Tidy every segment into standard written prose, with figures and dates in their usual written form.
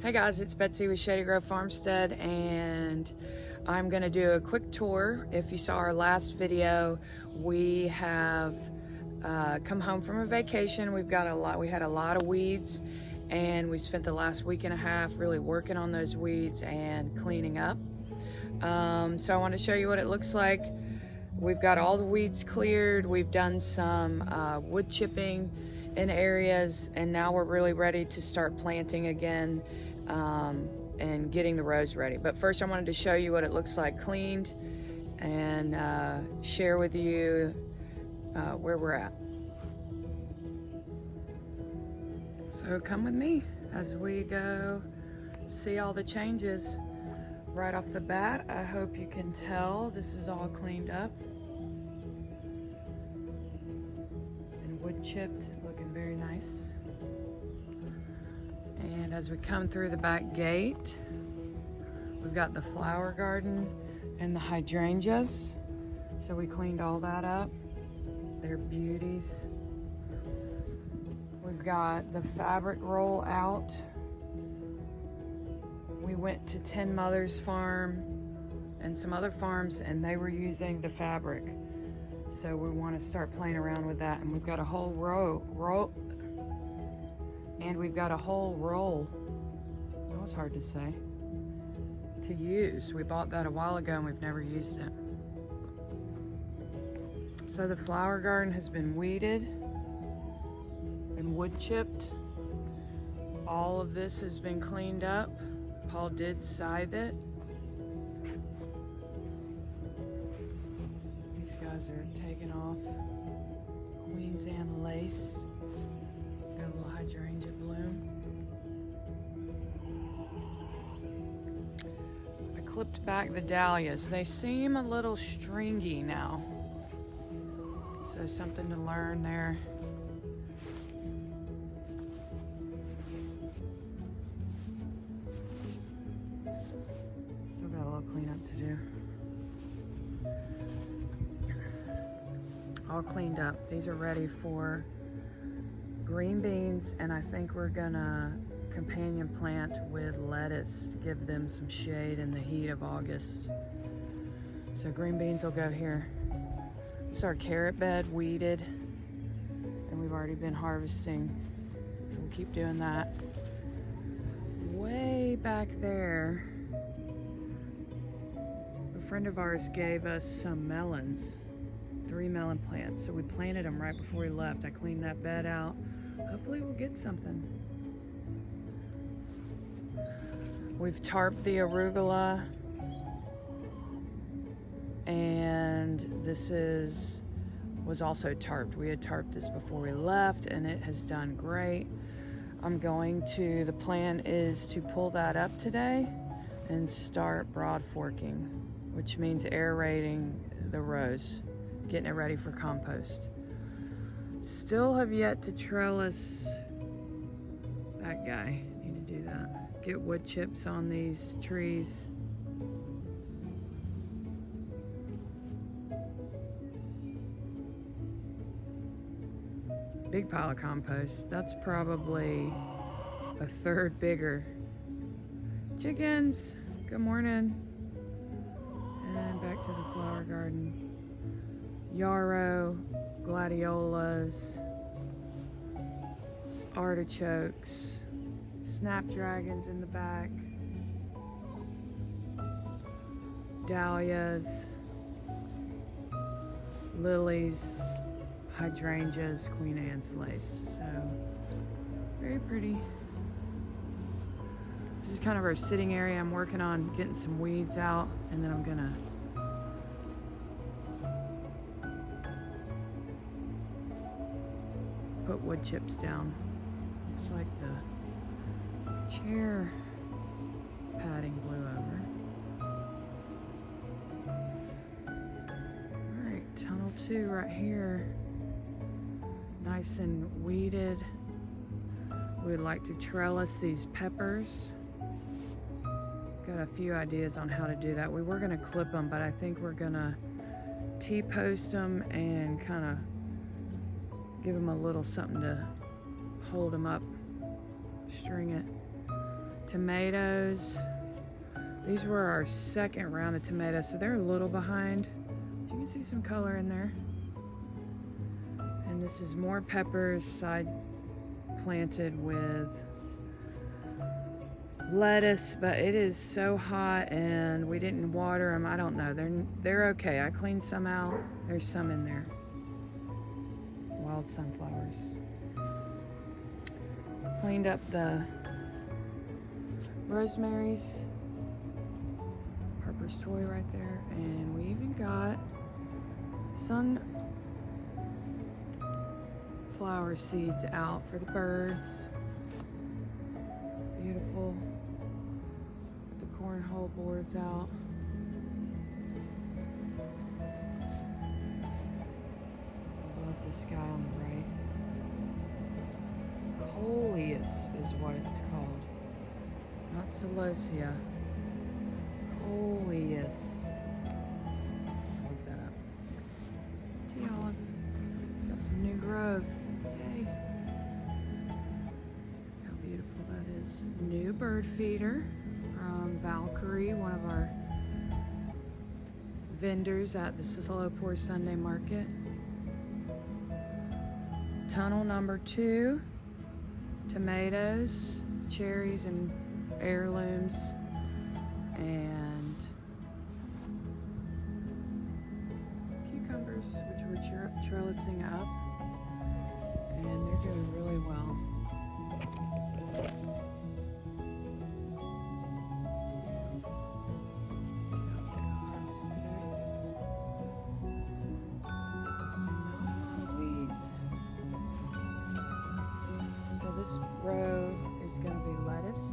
Hey guys, it's Betsy with Shady Grove Farmstead, and I'm going to do a quick tour. If you saw our last video, we have come home from a vacation. We had a lot of weeds, and we spent the last week and a half really working on those weeds and cleaning up. So I want to show you what it looks like. We've got all the weeds cleared. We've done some wood chipping in areas, and now we're really ready to start planting again and getting the rows ready. But first I wanted to show you what it looks like cleaned and share with you where we're at. So come with me as we go see all the changes. Right off the bat, I hope you can tell this is all cleaned up and wood chipped, looking very nice. And as we come through the back gate, we've got the flower garden and the hydrangeas. So we cleaned all that up. They're beauties. We've got the fabric roll out. We went to 10 Mothers Farm and some other farms, and they were using the fabric. So we want to start playing around with that. And we've got a whole roll. That was hard to say. To use. We bought that a while ago and we've never used it. So the flower garden has been weeded and wood chipped. All of this has been cleaned up. Paul did scythe it. These guys are taking off Queen's Anne lace. Got a little hydrangea bloom. I clipped back the dahlias. They seem a little stringy now. So something to learn there. Still got a little cleanup to do. All cleaned up. These are ready for green beans, and I think we're gonna companion plant with lettuce to give them some shade in the heat of August. So green beans will go here. This is our carrot bed, weeded, and we've already been harvesting, so we'll keep doing that. Way back there, a friend of ours gave us some melons, 3 melon plants, so we planted them right before we left. I cleaned that bed out. Hopefully we'll get something. We've tarped the arugula, and this was also tarped. We had tarped this before we left, and it has done great. The plan is to pull that up today and start broad forking, which means aerating the rows, getting it ready for compost. Still have yet to trellis that guy. Need to do that. Get wood chips on these trees. Big pile of compost. That's probably a third bigger. Chickens, good morning. And back to the flower garden. Yarrow, gladiolas, artichokes, snapdragons in the back, dahlias, lilies, hydrangeas, Queen Anne's lace. So very pretty. This is kind of our sitting area. I'm working on getting some weeds out, and then I'm gonna put wood chips down. Looks like the chair padding blew over. Alright, tunnel 2 right here. Nice and weeded. We'd like to trellis these peppers. Got a few ideas on how to do that. We were gonna clip them, but I think we're gonna T-post them and kind of give them a little something to hold them up, string it. Tomatoes. These were our second round of tomatoes, so they're a little behind. You can see some color in there. And this is more peppers side planted with lettuce, but it is so hot and we didn't water them. I don't know. They're okay. I cleaned some out. There's some in there. Wild sunflowers. Cleaned up the rosemary's. Harper's toy right there, and we even got sunflower seeds out for the birds. Beautiful. Put the cornhole boards out. Love the sky on the right. Coleus is what it's called, not celosia. Coleus. Look that up. Tea olive. It's got some new growth. Yay. How beautiful that is. New bird feeder from Valkyrie, one of our vendors at the Slow Pour Sunday Market. Tunnel number 2. Tomatoes, cherries, and heirlooms. And cucumbers, which we're trellising up, and they're doing really well. Harvest today. Not weeds. So this row is going to be lettuce.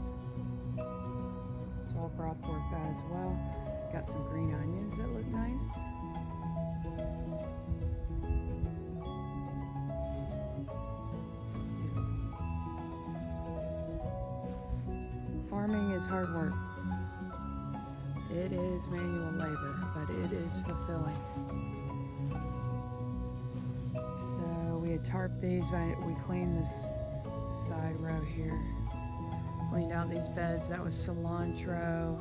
All brought forth that as well. Got some green onions that look nice. Farming is hard work. It is manual labor, but it is fulfilling. So we had tarped these, but we cleaned this side row here. Cleaned out these beds. That was cilantro.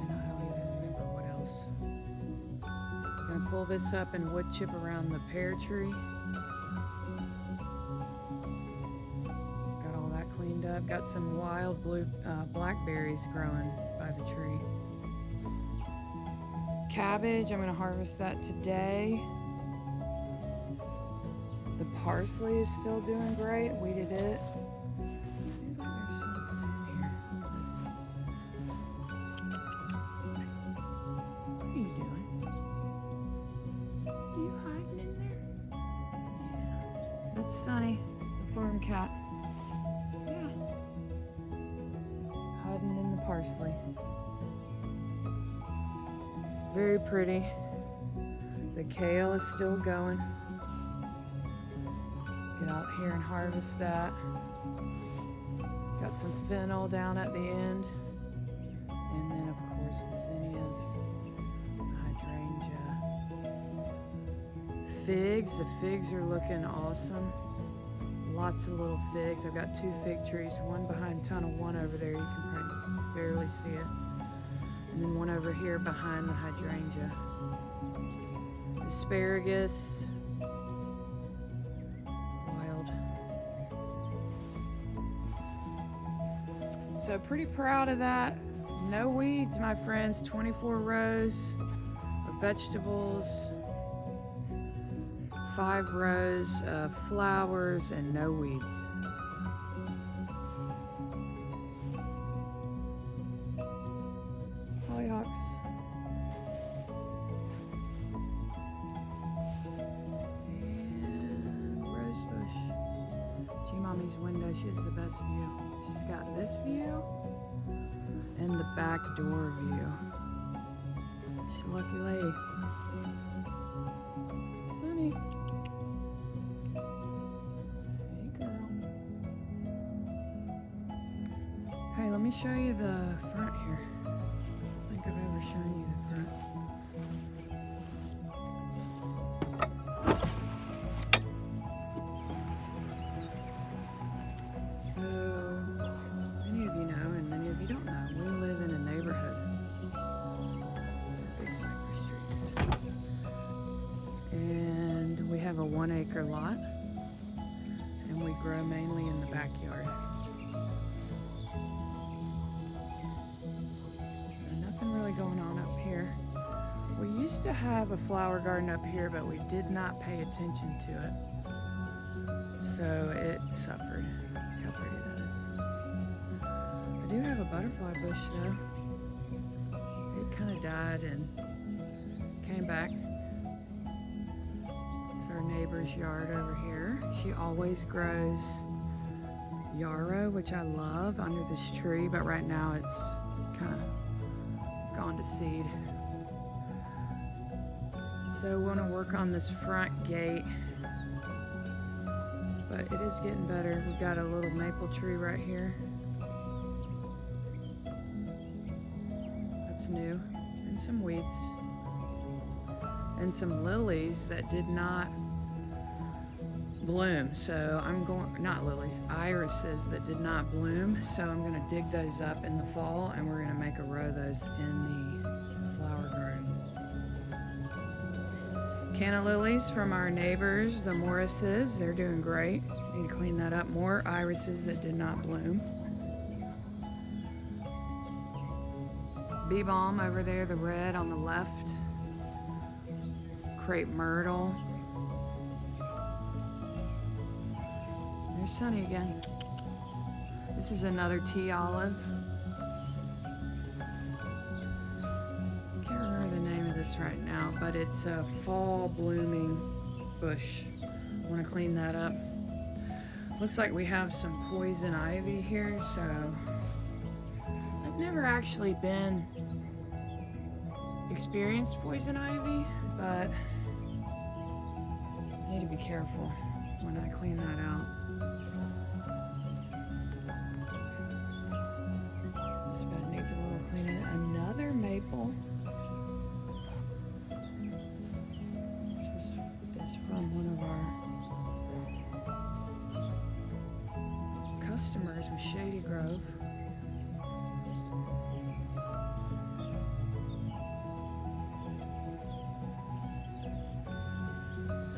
And I don't even remember what else. Gonna pull this up and wood chip around the pear tree. Got all that cleaned up. Got some wild blue blackberries growing by the tree. Cabbage, I'm gonna harvest that today. The parsley is still doing great. Weeded it. Seems like there's something in here. What are you doing? Are you hiding in there? Yeah. That's Sunny, the farm cat. Yeah. Hiding in the parsley. Very pretty. The kale is still going. Get out here and harvest that. Got some fennel down at the end. And then of course the zinnias, hydrangea. Figs, the figs are looking awesome. Lots of little figs. I've got 2 fig trees, one behind tunnel 1 over there. You can probably barely see it. And then one over here behind the hydrangea. Asparagus. So pretty proud of that. No weeds, my friends. 24 rows of vegetables, 5 rows of flowers, and no weeds. Hollyhocks. And rosebush. G-Mommy's window, she has the best view. She's got this view and the back door view. She's a lucky lady. Sunny. Hey girl. Hey, let me show you the front here. I don't think I've ever shown you the front. So, many of you know, and many of you don't know, we live in a neighborhood with big cypress trees. And we have a 1 acre lot, and we grow mainly in the backyard. So nothing really going on up here. We used to have a flower garden up here, but we did not pay attention to it. So it suffered. Look how pretty that is. I do have a butterfly bush though. It kind of died and came back. It's our neighbor's yard over here. She always grows yarrow, which I love, under this tree, but right now it's kind of gone to seed. So we want to work on this front gate, but it is getting better. We've got a little maple tree right here. That's new. And some weeds. And some lilies that did not bloom. So I'm going, not lilies, irises that did not bloom. So I'm going to dig those up in the fall, and we're going to make a row of those in the flower garden. Canna lilies from our neighbors, the Morrises, they're doing great. Need to clean that up. More irises that did not bloom. Bee balm over there, the red on the left. Crepe myrtle. There's Sunny again. This is another tea olive. Can't remember the name of this right now, but it's a fall blooming bush. I want to clean that up. Looks like we have some poison ivy here, so I've never actually been experienced poison ivy, but I need to be careful when I clean that out. This bed needs a little cleaning. Another maple. This is from one of our customers with Shady Grove.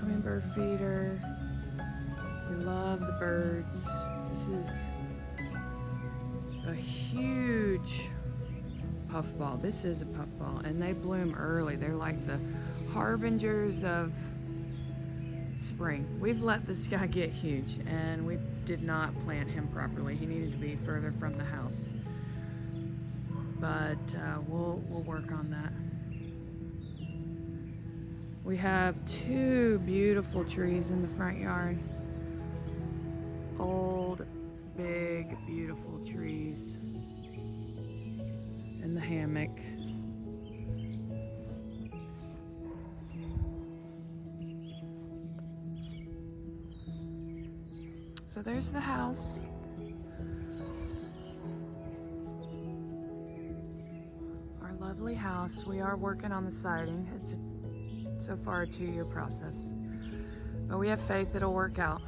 Hummingbird feeder. We love the birds. This is a huge puffball. This is a puffball, and they bloom early. They're like the harbingers of spring. We've let this guy get huge, and we did not plant him properly. He needed to be further from the house, but we'll work on that. We have 2 beautiful trees in the front yard. Old, big, beautiful trees. And the hammock. So there's the house. Our lovely house. We are working on the siding. It's so far a 2-year process, but we have faith it'll work out.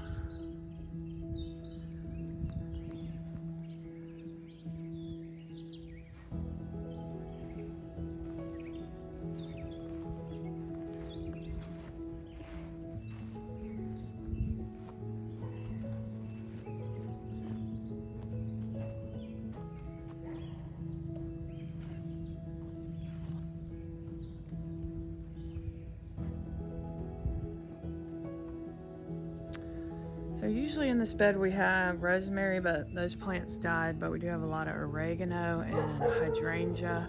So usually in this bed we have rosemary, but those plants died, but we do have a lot of oregano and hydrangea,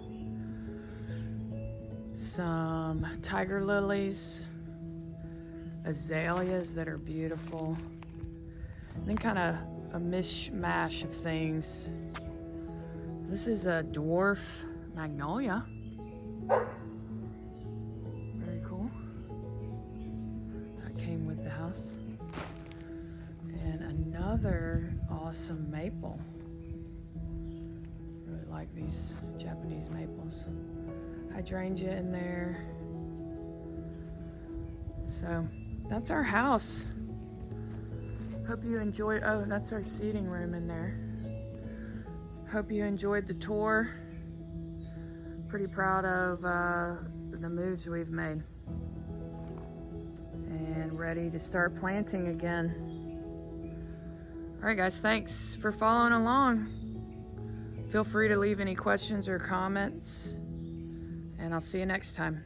some tiger lilies, azaleas that are beautiful, and then kind of a mishmash of things. This is a dwarf magnolia. Very cool. That came with the house. And another awesome maple. Really like these Japanese maples. Hydrangea in there. So that's our house. Hope you enjoyed, oh, that's our seating room in there. Hope you enjoyed the tour. Pretty proud of the moves we've made. And ready to start planting again. All right, guys, thanks for following along. Feel free to leave any questions or comments, and I'll see you next time.